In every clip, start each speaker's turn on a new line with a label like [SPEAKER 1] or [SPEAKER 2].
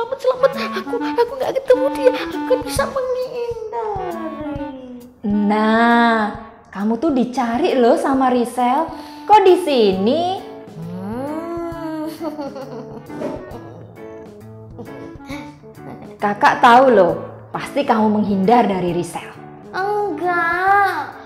[SPEAKER 1] selamat. Aku nggak ketemu dia. Aku bisa menghindari.
[SPEAKER 2] Nah, kamu tuh dicari loh sama Risel. Kok di sini? Kakak tahu loh, pasti kamu menghindar dari Risel.
[SPEAKER 1] Enggak.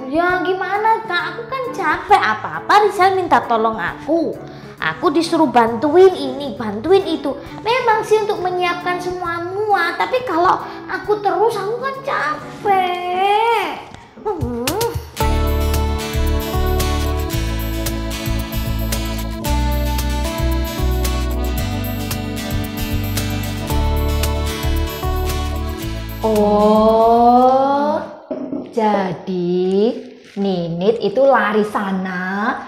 [SPEAKER 1] Ya gimana Kak, aku kan capek. Apa-apa Risel minta tolong aku. Aku disuruh bantuin ini, bantuin itu. Memang sih untuk menyiapkan semua tapi kalau aku terus aku kan capek.
[SPEAKER 2] Oh, jadi Ninit itu lari sana,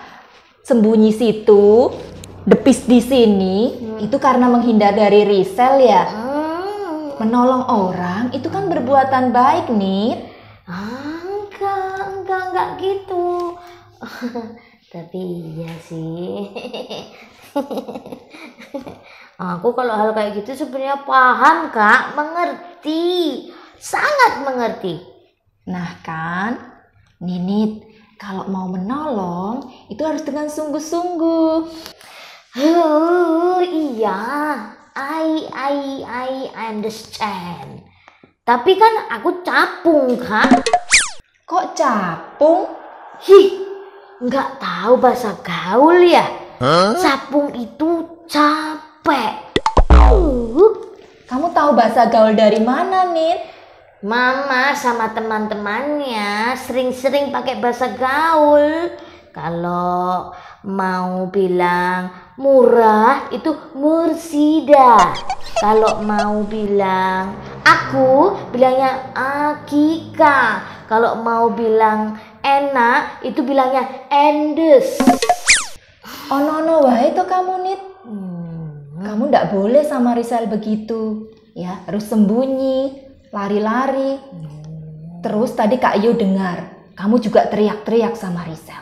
[SPEAKER 2] sembunyi situ, depis di sini, itu karena menghindar dari Risel ya? Menolong orang itu kan perbuatan baik, Nit.
[SPEAKER 1] Enggak gitu. Tapi iya sih. Aku kalau hal kayak gitu sebenarnya paham Kak, mengerti, sangat mengerti.
[SPEAKER 2] Nah kan, Ninit kalau mau menolong itu harus dengan sungguh-sungguh.
[SPEAKER 1] Iya, I understand. Tapi kan aku capung Kak.
[SPEAKER 2] Kok capung?
[SPEAKER 1] Nggak tahu bahasa gaul ya? Capung itu capek.
[SPEAKER 2] Kamu tahu bahasa gaul dari mana, Nit?
[SPEAKER 1] Mama sama teman-temannya sering-sering pakai bahasa gaul. Kalau mau bilang murah itu mursida. Kalau mau bilang aku, bilangnya akika. Kalau mau bilang enak itu bilangnya endes.
[SPEAKER 2] Oh no wahai to kamu, Nit. Kamu ndak boleh sama Risel begitu. Ya, harus sembunyi, lari-lari. Terus tadi Kak Yu dengar, kamu juga teriak-teriak sama Risel.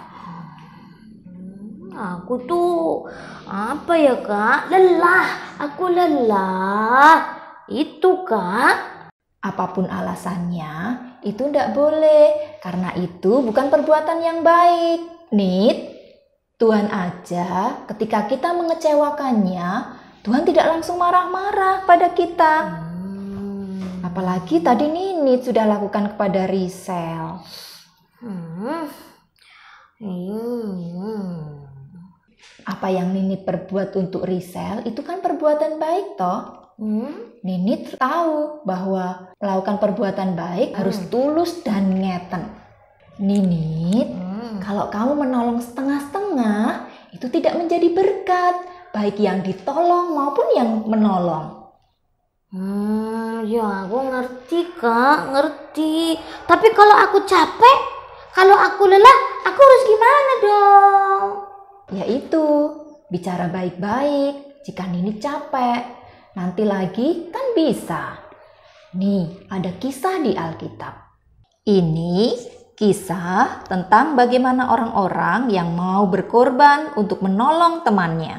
[SPEAKER 1] Aku tuh apa ya Kak? Aku lelah. Itu Kak.
[SPEAKER 2] Apapun alasannya, itu ndak boleh. Karena itu bukan perbuatan yang baik. Nit, Tuhan aja ketika kita mengecewakannya, Tuhan tidak langsung marah-marah pada kita. Apalagi tadi Ninit sudah lakukan kepada Risel. Apa yang Ninit perbuat untuk Risel itu kan perbuatan baik toh. Ninit tahu bahwa melakukan perbuatan baik harus tulus dan ngeten. Ninit, kalau kamu menolong setengah-setengah itu tidak menjadi berkat, baik yang ditolong maupun yang menolong.
[SPEAKER 1] Ya aku ngerti Kak, ngerti. Tapi kalau aku capek, kalau aku lelah, aku harus gimana dong?
[SPEAKER 2] Yaitu, bicara baik-baik jika Ninit capek. Nanti lagi kan bisa. Nih, ada kisah di Alkitab. Ini kisah tentang bagaimana orang-orang yang mau berkorban untuk menolong temannya.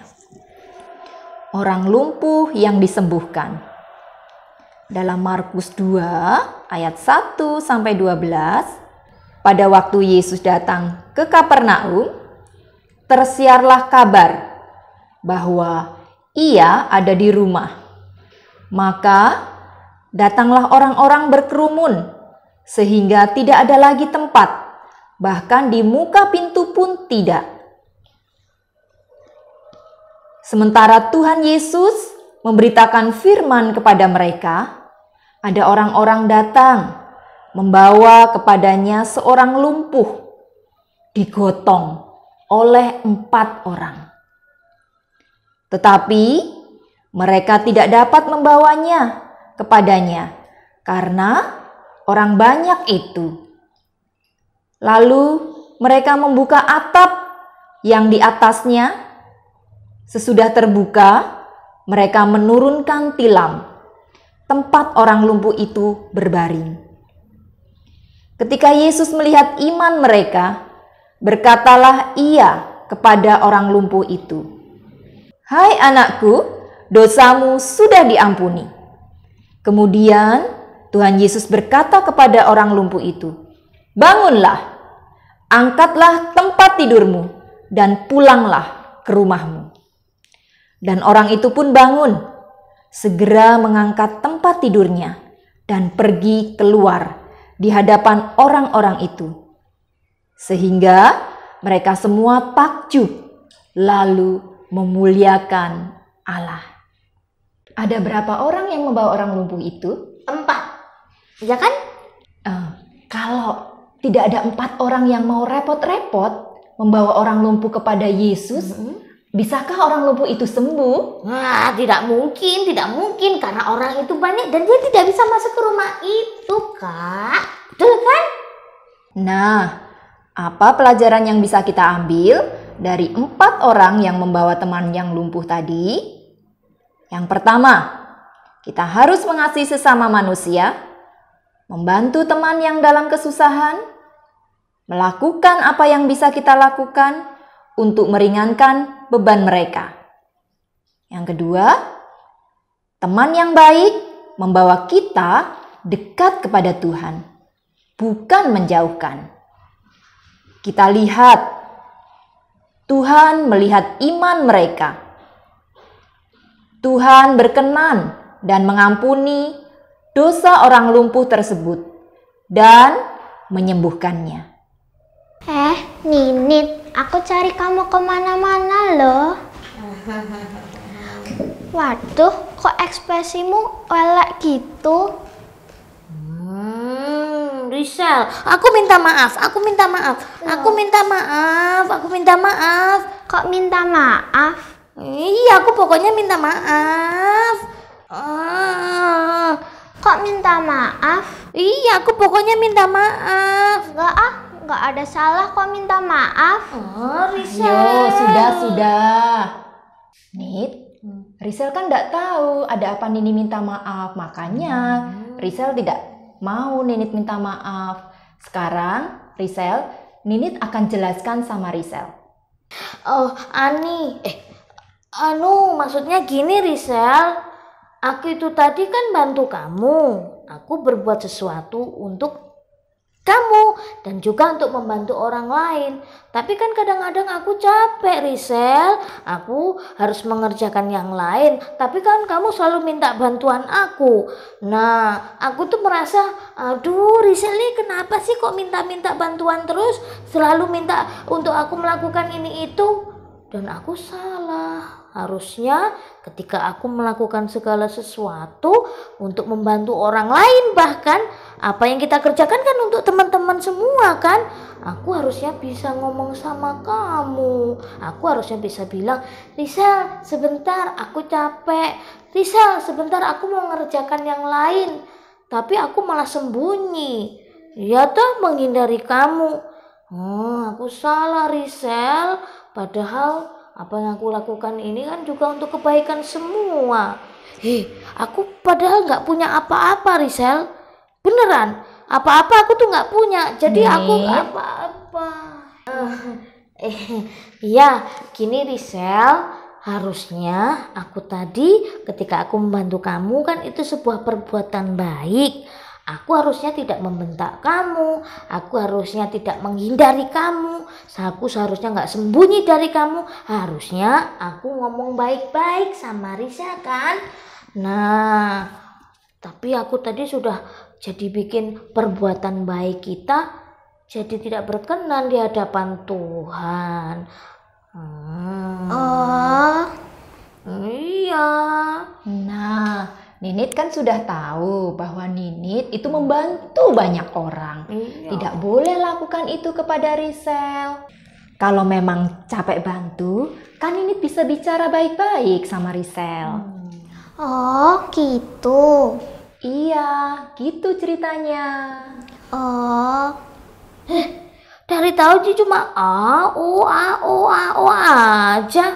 [SPEAKER 2] Orang lumpuh yang disembuhkan. Dalam Markus 2 ayat 1-12, pada waktu Yesus datang ke Kapernaum, tersiarlah kabar bahwa ia ada di rumah. Maka datanglah orang-orang berkerumun sehingga tidak ada lagi tempat, bahkan di muka pintu pun tidak. Sementara Tuhan Yesus memberitakan firman kepada mereka, ada orang-orang datang membawa kepadanya seorang lumpuh digotong oleh 4 orang. Tetapi mereka tidak dapat membawanya kepadanya karena orang banyak itu. Lalu mereka membuka atap yang di atasnya. Sesudah terbuka, mereka menurunkan tilam tempat orang lumpuh itu berbaring. Ketika Yesus melihat iman mereka, berkatalah ia kepada orang lumpuh itu, "Hai anakku, dosamu sudah diampuni." Kemudian Tuhan Yesus berkata kepada orang lumpuh itu, "Bangunlah, angkatlah tempat tidurmu, dan pulanglah ke rumahmu." Dan orang itu pun bangun, segera mengangkat tempat tidurnya, dan pergi keluar di hadapan orang-orang itu. Sehingga mereka semua takjub, lalu memuliakan Allah. Ada berapa orang yang membawa orang lumpuh itu?
[SPEAKER 1] 4. Ya kan?
[SPEAKER 2] Kalau tidak ada 4 orang yang mau repot-repot membawa orang lumpuh kepada Yesus, bisakah orang lumpuh itu sembuh?
[SPEAKER 1] Nah, tidak mungkin karena orang itu banyak dan dia tidak bisa masuk ke rumah itu, Kak. Betul kan?
[SPEAKER 2] Nah, apa pelajaran yang bisa kita ambil dari 4 orang yang membawa teman yang lumpuh tadi? Yang pertama, kita harus mengasihi sesama manusia, membantu teman yang dalam kesusahan, melakukan apa yang bisa kita lakukan untuk meringankan beban mereka. Yang kedua, teman yang baik membawa kita dekat kepada Tuhan, bukan menjauhkan. Kita lihat, Tuhan melihat iman mereka. Tuhan berkenan dan mengampuni dosa orang lumpuh tersebut dan menyembuhkannya.
[SPEAKER 3] Ninit, aku cari kamu kemana-mana loh. Waduh, kok ekspresimu elek gitu?
[SPEAKER 1] Rizal, aku minta maaf.
[SPEAKER 3] Kok minta maaf?
[SPEAKER 1] Iya, aku pokoknya minta maaf.
[SPEAKER 3] Kok minta maaf?
[SPEAKER 1] Iya, aku pokoknya minta maaf.
[SPEAKER 3] Nggak ada salah kok minta maaf.
[SPEAKER 1] Rizal.
[SPEAKER 2] Yo, sudah. Nit, Rizal kan nggak tahu ada apa Nini minta maaf. Makanya Rizal tidak mau Ninit minta maaf. Sekarang Rizal, Ninit akan jelaskan sama Rizal.
[SPEAKER 1] Oh, Ani. Maksudnya gini, Rizal. Aku itu tadi kan bantu kamu. Aku berbuat sesuatu untuk kamu dan juga untuk membantu orang lain. Tapi kan kadang-kadang aku capek, Rizal. Aku harus mengerjakan yang lain. Tapi kan kamu selalu minta bantuan aku. Nah, aku tuh merasa, aduh Rizal ini kenapa sih kok minta-minta bantuan terus? Selalu minta untuk aku melakukan ini itu. Dan aku salah. Harusnya ketika aku melakukan segala sesuatu untuk membantu orang lain, bahkan apa yang kita kerjakan kan untuk teman-teman semua kan. Aku harusnya bisa ngomong sama kamu. Aku harusnya bisa bilang, Rizal sebentar aku capek. Rizal sebentar aku mau ngerjakan yang lain. Tapi aku malah sembunyi. Ya toh, menghindari kamu. Aku salah, Rizal. Padahal apa yang aku lakukan ini kan juga untuk kebaikan semua. Aku padahal nggak punya apa-apa, Rizal. Beneran, apa-apa aku tuh nggak punya. Jadi aku apa-apa. Iya, gini Rizal. Harusnya aku tadi ketika aku membantu kamu kan itu sebuah perbuatan baik. Aku harusnya tidak membentak kamu, aku harusnya tidak menghindari kamu, aku seharusnya nggak sembunyi dari kamu, harusnya aku ngomong baik-baik sama Risa kan. Nah, tapi aku tadi sudah jadi bikin perbuatan baik kita jadi tidak berkenan di hadapan Tuhan. Iya.
[SPEAKER 2] Nah, Ninit kan sudah tahu bahwa Ninit itu membantu banyak orang.
[SPEAKER 1] Iya.
[SPEAKER 2] Tidak boleh lakukan itu kepada Rizal. Kalau memang capek bantu, kan Ninit bisa bicara baik-baik sama Rizal.
[SPEAKER 3] Oh, gitu.
[SPEAKER 2] Iya, gitu ceritanya.
[SPEAKER 3] Oh,
[SPEAKER 1] Dari tahu sih cuma aja.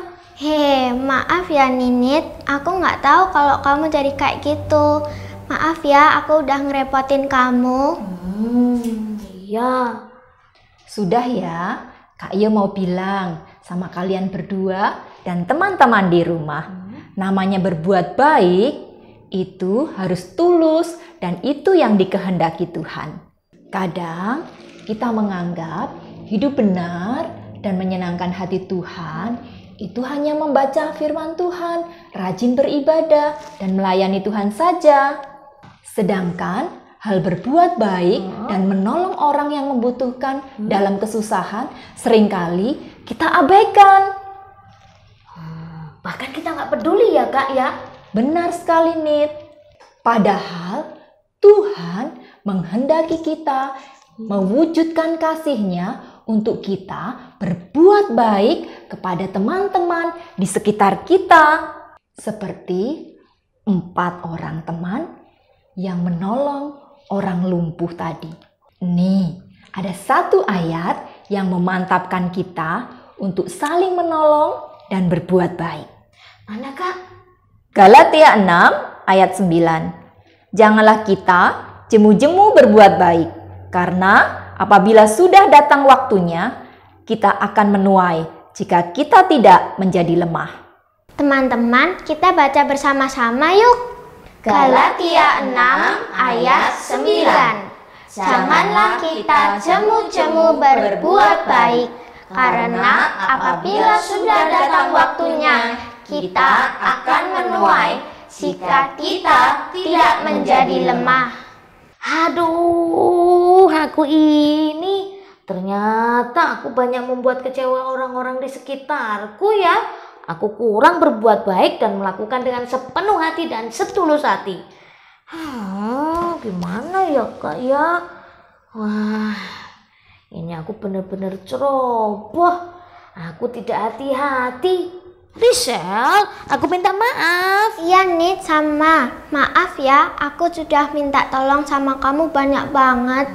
[SPEAKER 3] Maaf ya Ninit, aku nggak tahu kalau kamu jadi kayak gitu. Maaf ya, aku udah ngerepotin kamu.
[SPEAKER 1] Iya.
[SPEAKER 2] Sudah ya, Kak Iyo mau bilang sama kalian berdua dan teman-teman di rumah. Namanya berbuat baik itu harus tulus dan itu yang dikehendaki Tuhan. Kadang kita menganggap hidup benar dan menyenangkan hati Tuhan itu hanya membaca firman Tuhan, rajin beribadah dan melayani Tuhan saja. Sedangkan hal berbuat baik dan menolong orang yang membutuhkan dalam kesusahan seringkali kita abaikan.
[SPEAKER 1] Bahkan kita nggak peduli ya Kak ya.
[SPEAKER 2] Benar sekali Nit. Padahal Tuhan menghendaki kita mewujudkan kasih-Nya untuk kita berbuat baik kepada teman-teman di sekitar kita. Seperti 4 orang teman yang menolong orang lumpuh tadi. Nih, ada satu ayat yang memantapkan kita untuk saling menolong dan berbuat baik.
[SPEAKER 1] Mana Kak?
[SPEAKER 2] Galatia 6 ayat 9. Janganlah kita jemu-jemu berbuat baik, karena apabila sudah datang waktunya, kita akan menuai jika kita tidak menjadi lemah.
[SPEAKER 3] Teman-teman, kita baca bersama-sama yuk.
[SPEAKER 1] Galatia 6 ayat 9. Janganlah kita jemu-jemu berbuat baik, karena apabila sudah datang waktunya, kita akan menuai jika kita tidak menjadi lemah. Aduh, aku ini ternyata aku banyak membuat kecewa orang-orang di sekitarku ya. Aku kurang berbuat baik dan melakukan dengan sepenuh hati dan setulus hati. Gimana ya Kak ya? Wah, ini aku benar-benar ceroboh. Aku tidak hati-hati. Risel, aku minta maaf.
[SPEAKER 3] Iya Nit, sama. Maaf ya, aku sudah minta tolong sama kamu banyak banget.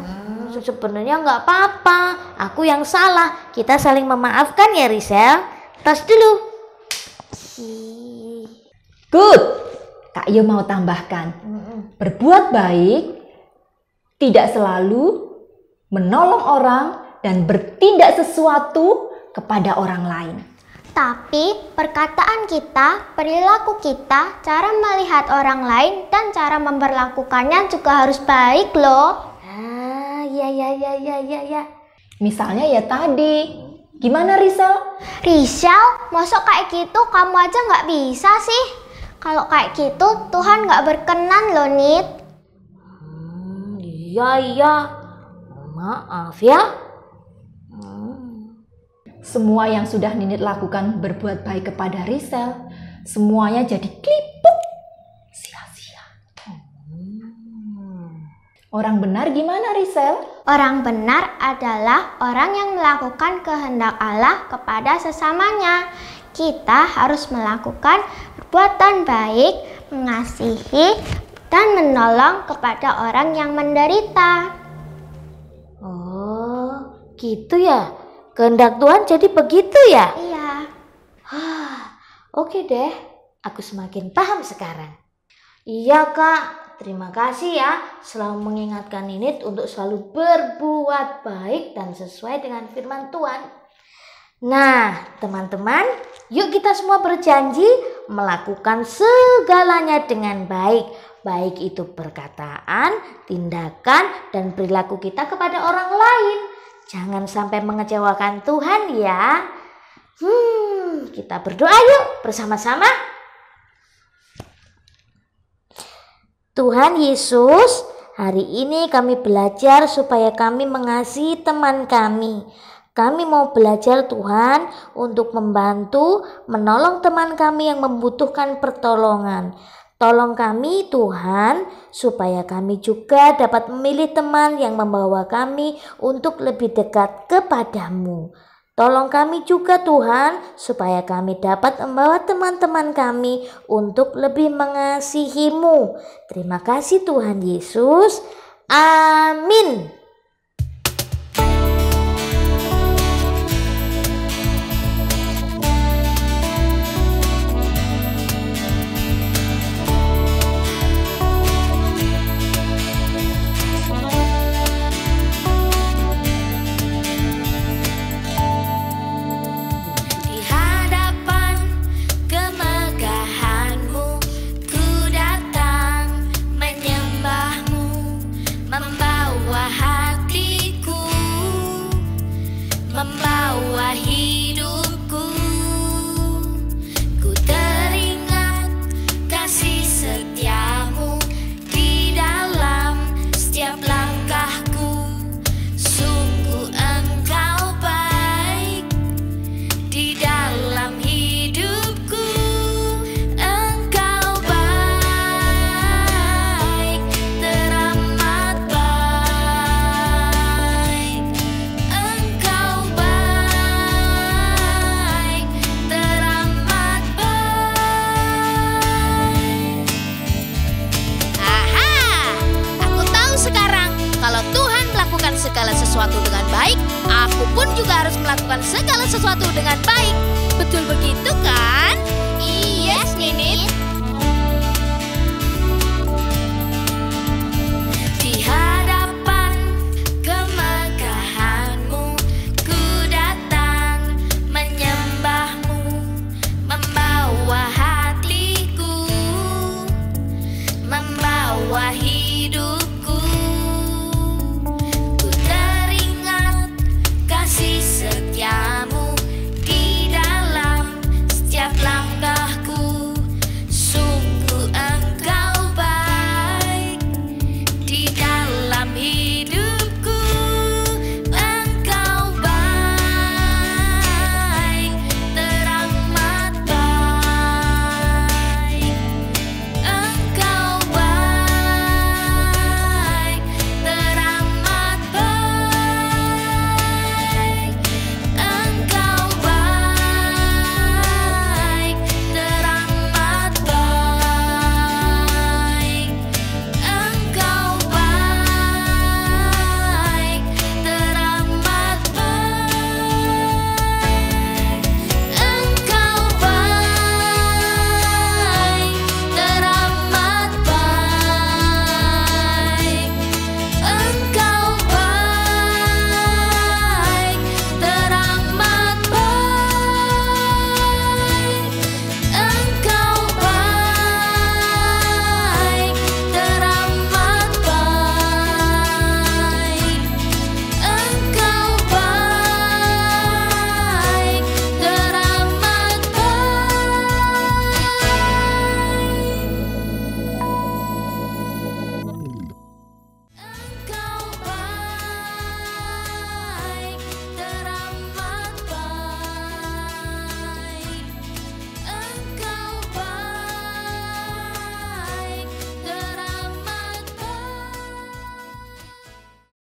[SPEAKER 1] Sebenarnya nggak apa-apa. Aku yang salah. Kita saling memaafkan ya Risel. Tos dulu.
[SPEAKER 2] Good. Kak Yo mau tambahkan. Berbuat baik tidak selalu menolong orang dan bertindak sesuatu kepada orang lain.
[SPEAKER 3] Tapi perkataan kita, perilaku kita, cara melihat orang lain dan cara memperlakukannya juga harus baik loh.
[SPEAKER 1] Ya.
[SPEAKER 2] Misalnya ya tadi. Gimana Risel?
[SPEAKER 3] Risel, masuk kayak gitu kamu aja nggak bisa sih? Kalau kayak gitu Tuhan nggak berkenan loh Nit.
[SPEAKER 1] Iya. Maaf ya.
[SPEAKER 2] Semua yang sudah Ninit lakukan berbuat baik kepada Risel, semuanya jadi klipuk, sia-sia. Orang benar gimana Risel?
[SPEAKER 3] Orang benar adalah orang yang melakukan kehendak Allah kepada sesamanya. Kita harus melakukan perbuatan baik, mengasihi, dan menolong kepada orang yang menderita.
[SPEAKER 1] Oh, gitu ya? Kehendak Tuhan jadi begitu ya?
[SPEAKER 3] Iya.
[SPEAKER 1] Oke deh, aku semakin paham sekarang. Iya Kak, terima kasih ya selalu mengingatkan Ninit untuk selalu berbuat baik dan sesuai dengan firman Tuhan. Nah teman-teman, yuk kita semua berjanji melakukan segalanya dengan baik. Baik itu perkataan, tindakan, dan perilaku kita kepada orang lain. Jangan sampai mengecewakan Tuhan ya. Kita berdoa yuk bersama-sama. Tuhan Yesus, hari ini kami belajar supaya kami mengasihi teman kami. Kami mau belajar Tuhan untuk membantu, menolong teman kami yang membutuhkan pertolongan. Tolong kami Tuhan, supaya kami juga dapat memilih teman yang membawa kami untuk lebih dekat kepadamu. Tolong kami juga Tuhan, supaya kami dapat membawa teman-teman kami untuk lebih mengasihi-Mu. Terima kasih Tuhan Yesus. Amin.
[SPEAKER 4] Di hadapan kemegahan
[SPEAKER 1] melakukan segala sesuatu dengan baik.